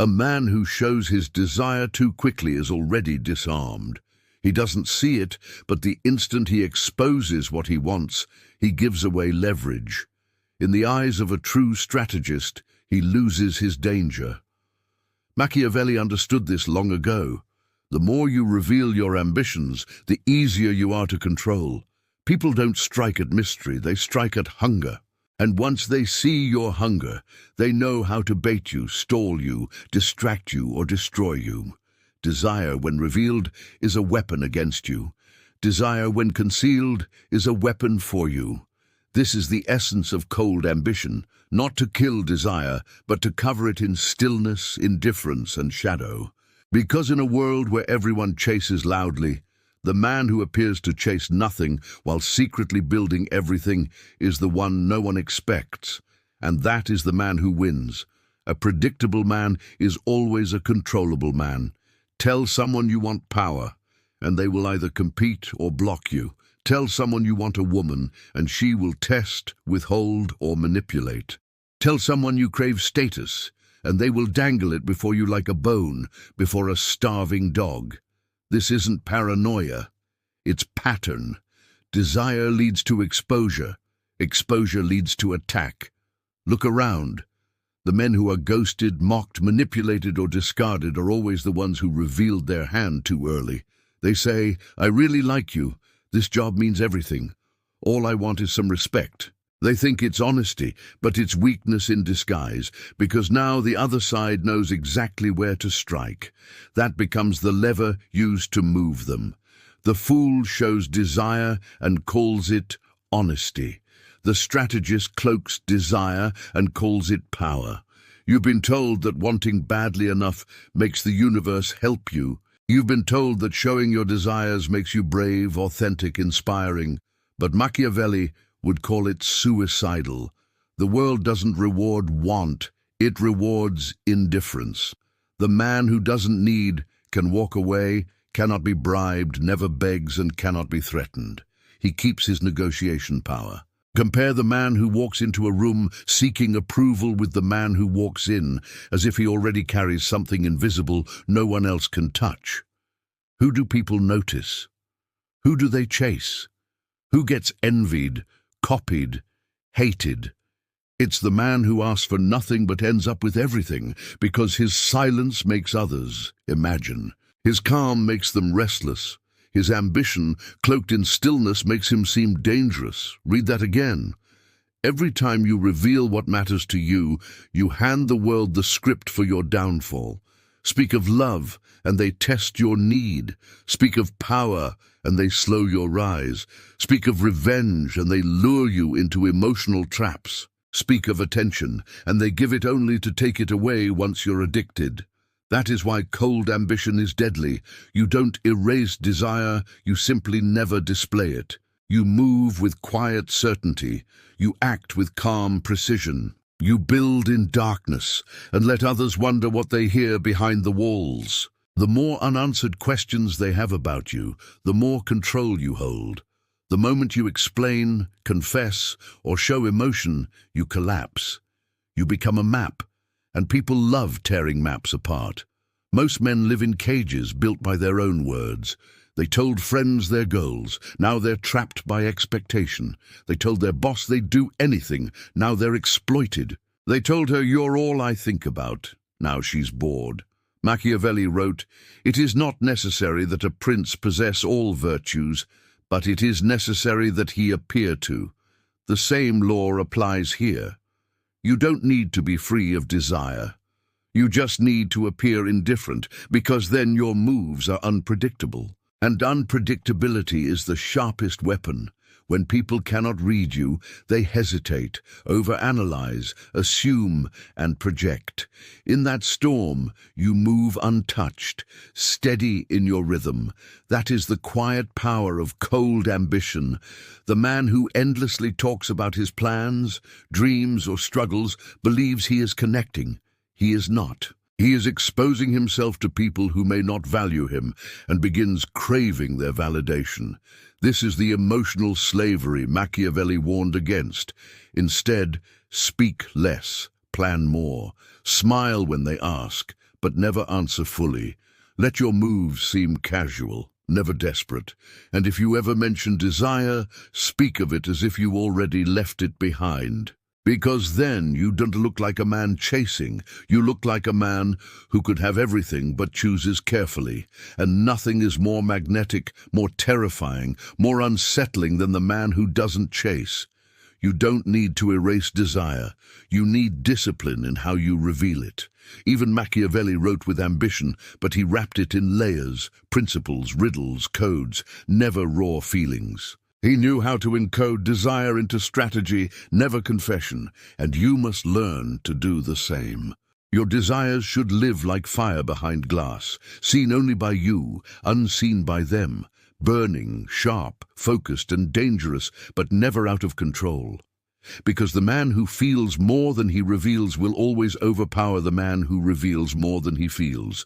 A man who shows his desire too quickly is already disarmed. He doesn't see it, but the instant he exposes what he wants, he gives away leverage. In the eyes of a true strategist, he loses his danger. Machiavelli understood this long ago. The more you reveal your ambitions, the easier you are to control. People don't strike at mystery, they strike at hunger. And once they see your hunger, they know how to bait you, stall you, distract you, or destroy you. Desire, when revealed, is a weapon against you. Desire, when concealed, is a weapon for you. This is the essence of cold ambition, not to kill desire, but to cover it in stillness, indifference, and shadow. Because in a world where everyone chases loudly, the man who appears to chase nothing while secretly building everything is the one no one expects, and that is the man who wins. A predictable man is always a controllable man. Tell someone you want power, and they will either compete or block you. Tell someone you want a woman, and she will test, withhold, or manipulate. Tell someone you crave status, and they will dangle it before you like a bone, before a starving dog. This isn't paranoia, it's pattern. Desire leads to exposure. Exposure leads to attack. Look around. The men who are ghosted, mocked, manipulated, or discarded are always the ones who revealed their hand too early. They say, "I really like you. This job means everything. All I want is some respect." They think it's honesty, but it's weakness in disguise, because now the other side knows exactly where to strike. That becomes the lever used to move them. The fool shows desire and calls it honesty. The strategist cloaks desire and calls it power. You've been told that wanting badly enough makes the universe help you. You've been told that showing your desires makes you brave, authentic, inspiring. But Machiavelli would call it suicidal. The world doesn't reward want, it rewards indifference. The man who doesn't need can walk away, cannot be bribed, never begs, and cannot be threatened. He keeps his negotiation power. Compare the man who walks into a room seeking approval with the man who walks in, as if he already carries something invisible no one else can touch. Who do people notice? Who do they chase? Who gets envied, copied, hated? It's the man who asks for nothing but ends up with everything, because his silence makes others imagine. His calm makes them restless. His ambition, cloaked in stillness, makes him seem dangerous. Read that again. Every time you reveal what matters to you, you hand the world the script for your downfall. Speak of love, and they test your need. Speak of power, and they slow your rise. Speak of revenge, and they lure you into emotional traps. Speak of attention, and they give it only to take it away once you're addicted. That is why cold ambition is deadly. You don't erase desire, you simply never display it. You move with quiet certainty. You act with calm precision. You build in darkness and let others wonder what they hear behind the walls. The more unanswered questions they have about you, the more control you hold. The moment you explain, confess, or show emotion, you collapse. You become a map, and people love tearing maps apart. Most men live in cages built by their own words. They told friends their goals, now they're trapped by expectation. They told their boss they'd do anything, now they're exploited. They told her, "You're all I think about," now she's bored. Machiavelli wrote, "It is not necessary that a prince possess all virtues, but it is necessary that he appear to." The same law applies here. You don't need to be free of desire. You just need to appear indifferent, because then your moves are unpredictable. And unpredictability is the sharpest weapon. When people cannot read you, they hesitate, overanalyze, assume, and project. In that storm, you move untouched, steady in your rhythm. That is the quiet power of cold ambition. The man who endlessly talks about his plans, dreams, or struggles believes he is connecting. He is not. He is exposing himself to people who may not value him and begins craving their validation. This is the emotional slavery Machiavelli warned against. Instead, speak less, plan more, smile when they ask, but never answer fully. Let your moves seem casual, never desperate. And if you ever mention desire, speak of it as if you already left it behind. Because then you don't look like a man chasing, you look like a man who could have everything but chooses carefully. And nothing is more magnetic, more terrifying, more unsettling than the man who doesn't chase. You don't need to erase desire. You need discipline in how you reveal it. Even Machiavelli wrote with ambition, but he wrapped it in layers, principles, riddles, codes, never raw feelings. He knew how to encode desire into strategy, never confession, and you must learn to do the same. Your desires should live like fire behind glass, seen only by you, unseen by them, burning, sharp, focused and dangerous, but never out of control. Because the man who feels more than he reveals will always overpower the man who reveals more than he feels.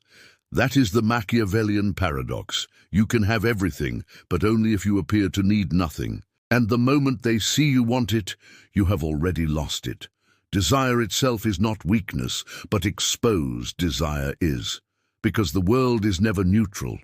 That is the Machiavellian paradox. You can have everything, but only if you appear to need nothing. And the moment they see you want it, you have already lost it. Desire itself is not weakness, but exposed desire is. Because the world is never neutral.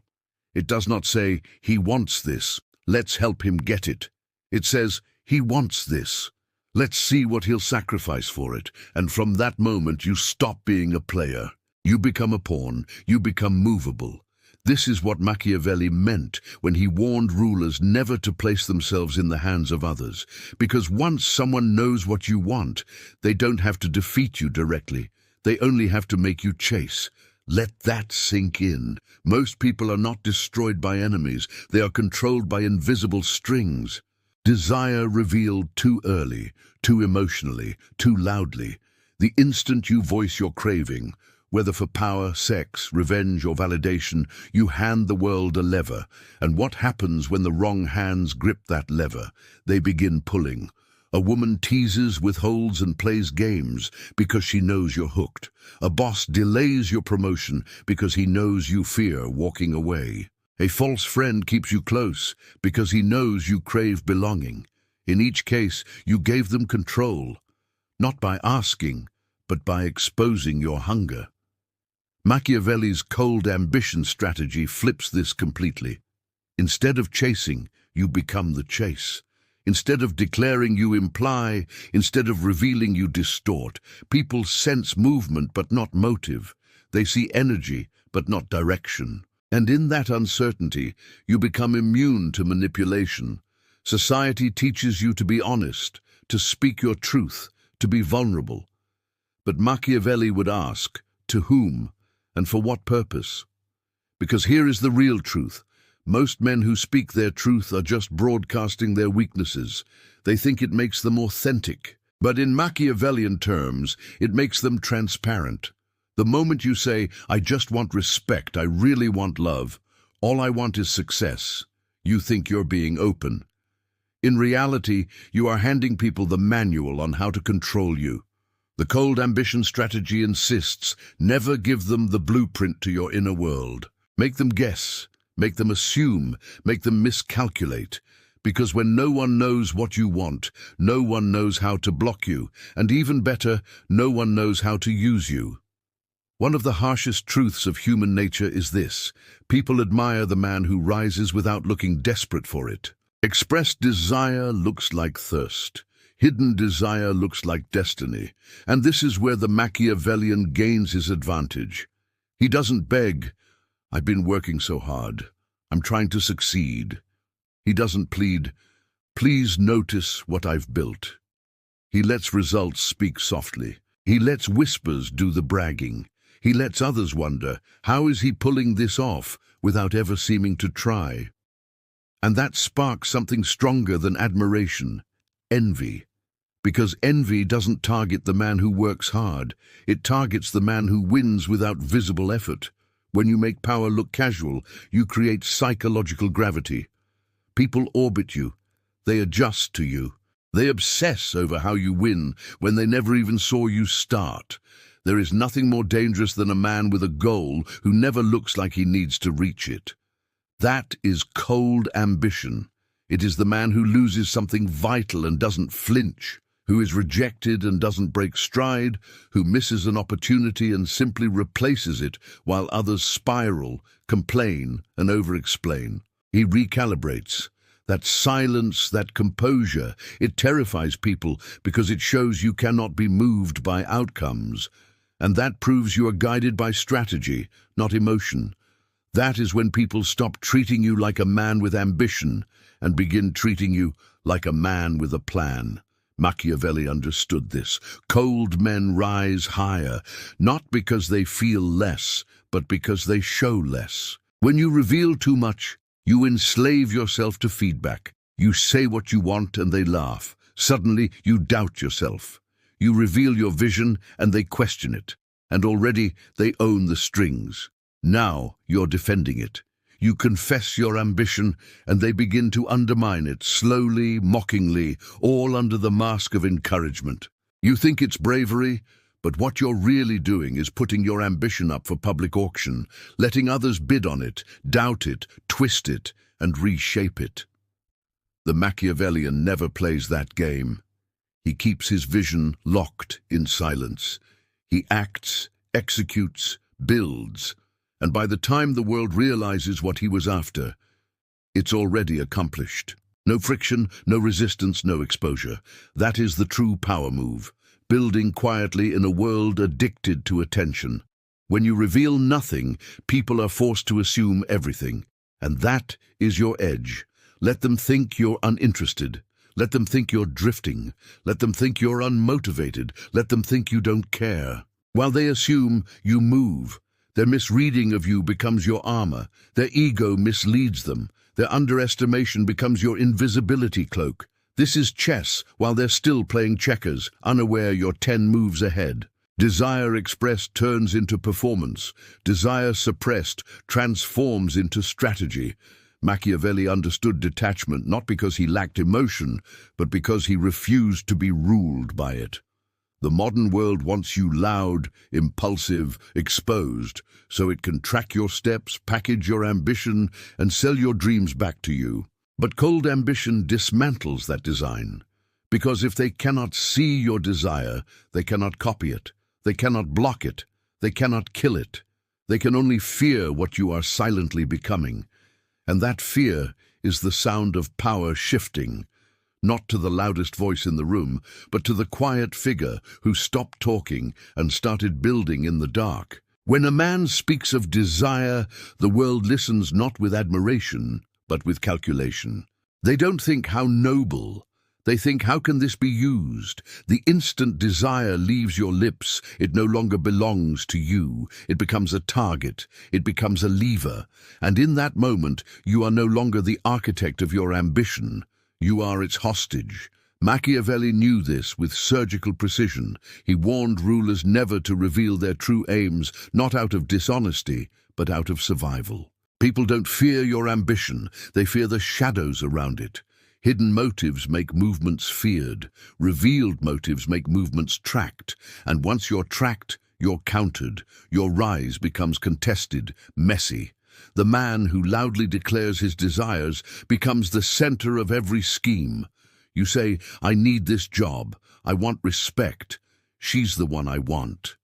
It does not say, he wants this, let's help him get it. It says, he wants this. Let's see what he'll sacrifice for it. And from that moment you stop being a player. You become a pawn, you become movable. This is what Machiavelli meant when he warned rulers never to place themselves in the hands of others. Because once someone knows what you want, they don't have to defeat you directly. They only have to make you chase. Let that sink in. Most people are not destroyed by enemies. They are controlled by invisible strings. Desire revealed too early, too emotionally, too loudly. The instant you voice your craving, whether for power, sex, revenge, or validation, you hand the world a lever. And what happens when the wrong hands grip that lever? They begin pulling. A woman teases, withholds, and plays games because she knows you're hooked. A boss delays your promotion because he knows you fear walking away. A false friend keeps you close because he knows you crave belonging. In each case, you gave them control, not by asking, but by exposing your hunger. Machiavelli's cold ambition strategy flips this completely. Instead of chasing, you become the chase. Instead of declaring, you imply. Instead of revealing, you distort. People sense movement but not motive. They see energy but not direction. And in that uncertainty, you become immune to manipulation. Society teaches you to be honest, to speak your truth, to be vulnerable. But Machiavelli would ask, to whom? And for what purpose? Because here is the real truth. Most men who speak their truth are just broadcasting their weaknesses. They think it makes them authentic. But in Machiavellian terms, it makes them transparent. The moment you say, I just want respect, I really want love, all I want is success, you think you're being open. In reality, you are handing people the manual on how to control you. The cold ambition strategy insists, never give them the blueprint to your inner world. Make them guess, make them assume, make them miscalculate. Because when no one knows what you want, no one knows how to block you, and even better, no one knows how to use you. One of the harshest truths of human nature is this: people admire the man who rises without looking desperate for it. Expressed desire looks like thirst. Hidden desire looks like destiny, and this is where the Machiavellian gains his advantage. He doesn't beg, I've been working so hard, I'm trying to succeed. He doesn't plead, please notice what I've built. He lets results speak softly. He lets whispers do the bragging. He lets others wonder, how is he pulling this off without ever seeming to try? And that sparks something stronger than admiration, envy. Because envy doesn't target the man who works hard, it targets the man who wins without visible effort. When you make power look casual, you create psychological gravity. People orbit you, they adjust to you. They obsess over how you win when they never even saw you start. There is nothing more dangerous than a man with a goal who never looks like he needs to reach it. That is cold ambition. It is the man who loses something vital and doesn't flinch, who is rejected and doesn't break stride, who misses an opportunity and simply replaces it while others spiral, complain, and over-explain. He recalibrates. That silence, that composure, it terrifies people because it shows you cannot be moved by outcomes. And that proves you are guided by strategy, not emotion. That is when people stop treating you like a man with ambition and begin treating you like a man with a plan. Machiavelli understood this. Cold men rise higher, not because they feel less, but because they show less. When you reveal too much, you enslave yourself to feedback. You say what you want and they laugh. Suddenly, you doubt yourself. You reveal your vision and they question it. And already, they own the strings. Now, you're defending it. You confess your ambition, and they begin to undermine it, slowly, mockingly, all under the mask of encouragement. You think it's bravery, but what you're really doing is putting your ambition up for public auction, letting others bid on it, doubt it, twist it, and reshape it. The Machiavellian never plays that game. He keeps his vision locked in silence. He acts, executes, builds, and by the time the world realizes what he was after, it's already accomplished. No friction, no resistance, no exposure. That is the true power move, building quietly in a world addicted to attention. When you reveal nothing, people are forced to assume everything, and that is your edge. Let them think you're uninterested. Let them think you're drifting. Let them think you're unmotivated. Let them think you don't care. While they assume, you move. Their misreading of you becomes your armor. Their ego misleads them. Their underestimation becomes your invisibility cloak. This is chess while they're still playing checkers, unaware you're 10 moves ahead. Desire expressed turns into performance. Desire suppressed transforms into strategy. Machiavelli understood detachment not because he lacked emotion, but because he refused to be ruled by it. The modern world wants you loud, impulsive, exposed, so it can track your steps, package your ambition, and sell your dreams back to you. But cold ambition dismantles that design, because if they cannot see your desire, they cannot copy it, they cannot block it, they cannot kill it. They can only fear what you are silently becoming. And that fear is the sound of power shifting, not to the loudest voice in the room, but to the quiet figure who stopped talking and started building in the dark. When a man speaks of desire, the world listens not with admiration, but with calculation. They don't think how noble. They think, how can this be used? The instant desire leaves your lips, it no longer belongs to you. It becomes a target. It becomes a lever. And in that moment, you are no longer the architect of your ambition. You are its hostage. Machiavelli knew this with surgical precision. He warned rulers never to reveal their true aims, not out of dishonesty, but out of survival. People don't fear your ambition. They fear the shadows around it. Hidden motives make movements feared. Revealed motives make movements tracked. And once you're tracked, you're countered. Your rise becomes contested, messy. The man who loudly declares his desires becomes the center of every scheme. You say, I need this job. I want respect. She's the one I want.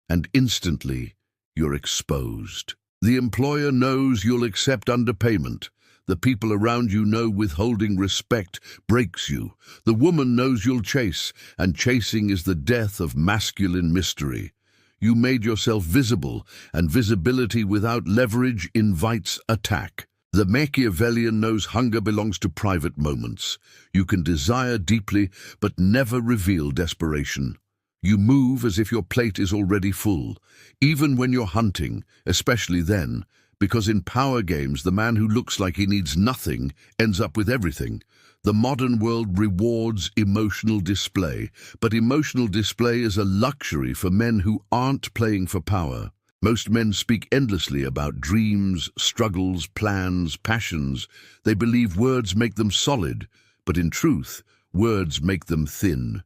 And instantly, you're exposed. The employer knows you'll accept underpayment. The people around you know withholding respect breaks you. The woman knows you'll chase, and chasing is the death of masculine mystery. You made yourself visible, and visibility without leverage invites attack. The Machiavellian knows hunger belongs to private moments. You can desire deeply, but never reveal desperation. You move as if your plate is already full, even when you're hunting, especially then, because in power games, the man who looks like he needs nothing ends up with everything. The modern world rewards emotional display, but emotional display is a luxury for men who aren't playing for power. Most men speak endlessly about dreams, struggles, plans, passions. They believe words make them solid, but in truth, words make them thin.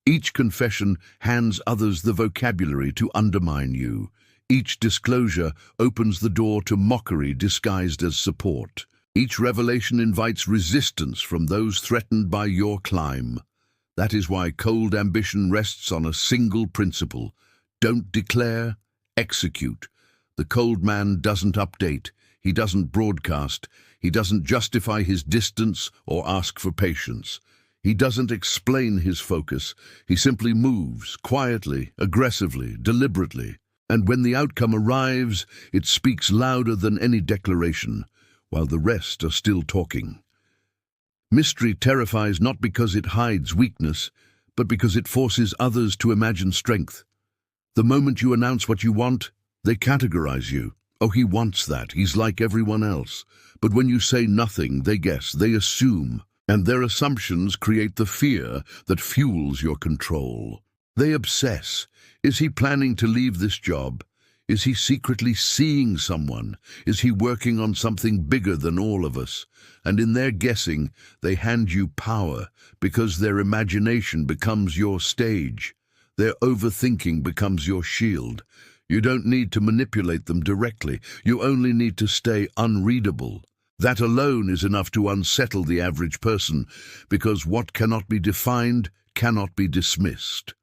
Each confession hands others the vocabulary to undermine you. Each disclosure opens the door to mockery disguised as support. Each revelation invites resistance from those threatened by your climb. That is why cold ambition rests on a single principle. Don't declare, execute. The cold man doesn't update, he doesn't broadcast, he doesn't justify his distance or ask for patience. He doesn't explain his focus, he simply moves, quietly, aggressively, deliberately. And when the outcome arrives, it speaks louder than any declaration, while the rest are still talking. Mystery terrifies not because it hides weakness, but because it forces others to imagine strength. The moment you announce what you want, they categorize you. Oh, he wants that, he's like everyone else. But when you say nothing, they guess, they assume, and their assumptions create the fear that fuels your control. They obsess. Is he planning to leave this job? Is he secretly seeing someone? Is he working on something bigger than all of us? And in their guessing, they hand you power because their imagination becomes your stage. Their overthinking becomes your shield. You don't need to manipulate them directly. You only need to stay unreadable. That alone is enough to unsettle the average person, because what cannot be defined cannot be dismissed.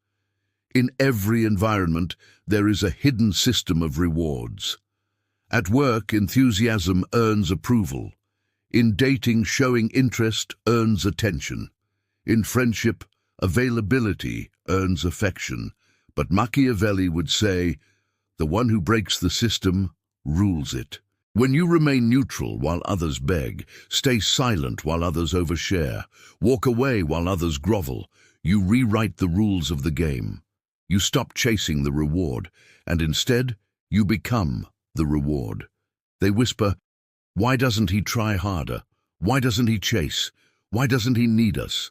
In every environment, there is a hidden system of rewards. At work, enthusiasm earns approval. In dating, showing interest earns attention. In friendship, availability earns affection. But Machiavelli would say, the one who breaks the system rules it. When you remain neutral while others beg, stay silent while others overshare, walk away while others grovel, you rewrite the rules of the game. You stop chasing the reward, and instead, you become the reward. They whisper, why doesn't he try harder? Why doesn't he chase? Why doesn't he need us?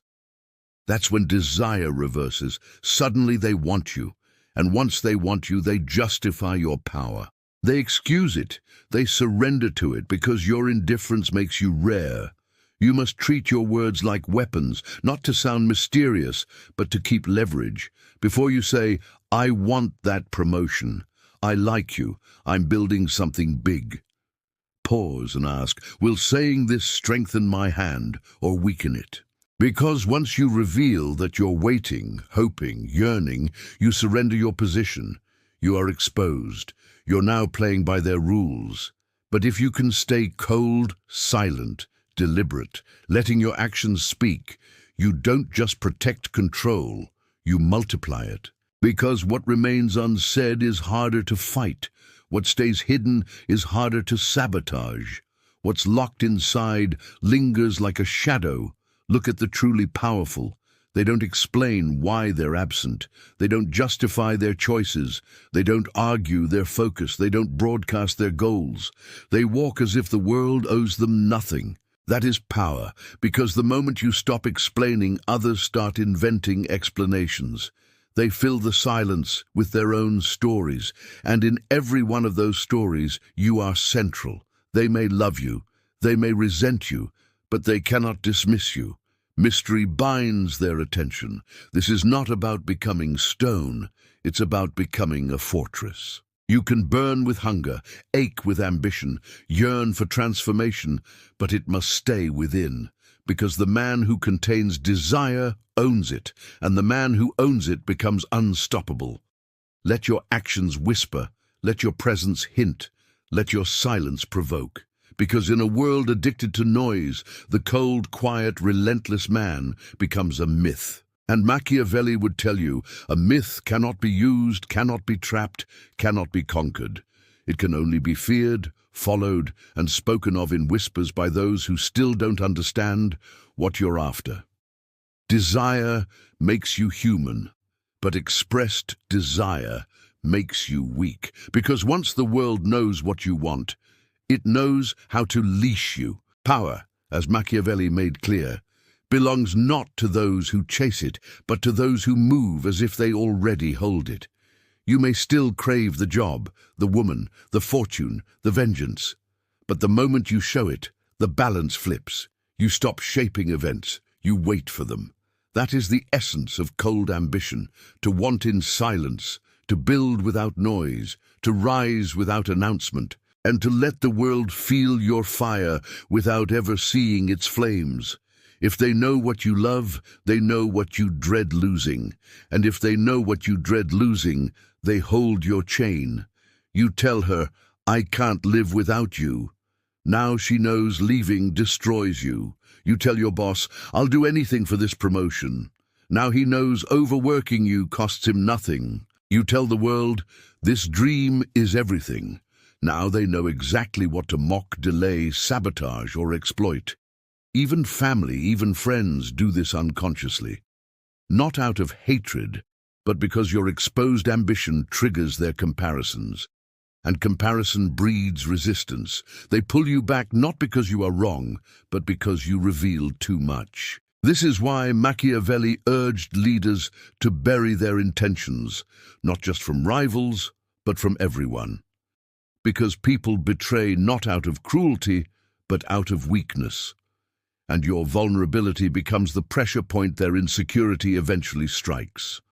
That's when desire reverses. Suddenly they want you, and once they want you, they justify your power. They excuse it. They surrender to it because your indifference makes you rare. You must treat your words like weapons, not to sound mysterious, but to keep leverage. Before you say, I want that promotion, I like you, I'm building something big. Pause and ask, will saying this strengthen my hand or weaken it? Because once you reveal that you're waiting, hoping, yearning, you surrender your position. You are exposed. You're now playing by their rules. But if you can stay cold, silent, deliberate, letting your actions speak, you don't just protect control, you multiply it. Because what remains unsaid is harder to fight. What stays hidden is harder to sabotage. What's locked inside lingers like a shadow. Look at the truly powerful. They don't explain why they're absent. They don't justify their choices. They don't argue their focus. They don't broadcast their goals. They walk as if the world owes them nothing. That is power, because the moment you stop explaining, others start inventing explanations. They fill the silence with their own stories, and in every one of those stories, you are central. They may love you, they may resent you, but they cannot dismiss you. Mystery binds their attention. This is not about becoming stone, it's about becoming a fortress. You can burn with hunger, ache with ambition, yearn for transformation, but it must stay within, because the man who contains desire owns it, and the man who owns it becomes unstoppable. Let your actions whisper, let your presence hint, let your silence provoke. Because in a world addicted to noise, the cold, quiet, relentless man becomes a myth. And Machiavelli would tell you, a myth cannot be used, cannot be trapped, cannot be conquered. It can only be feared, followed, and spoken of in whispers by those who still don't understand what you're after. Desire makes you human, but expressed desire makes you weak. Because once the world knows what you want, it knows how to leash you. Power, as Machiavelli made clear, belongs not to those who chase it, but to those who move as if they already hold it. You may still crave the job, the woman, the fortune, the vengeance. But the moment you show it, the balance flips. You stop shaping events, you wait for them. That is the essence of cold ambition, to want in silence, to build without noise, to rise without announcement, and to let the world feel your fire without ever seeing its flames. If they know what you love, they know what you dread losing. And if they know what you dread losing, they hold your chain. You tell her, "I can't live without you." Now she knows leaving destroys you. You tell your boss, "I'll do anything for this promotion." Now he knows overworking you costs him nothing. You tell the world, "This dream is everything." Now they know exactly what to mock, delay, sabotage, or exploit. Even family, even friends do this unconsciously. Not out of hatred, but because your exposed ambition triggers their comparisons. And comparison breeds resistance. They pull you back not because you are wrong, but because you reveal too much. This is why Machiavelli urged leaders to bury their intentions, not just from rivals, but from everyone. Because people betray not out of cruelty, but out of weakness. And your vulnerability becomes the pressure point their insecurity eventually strikes.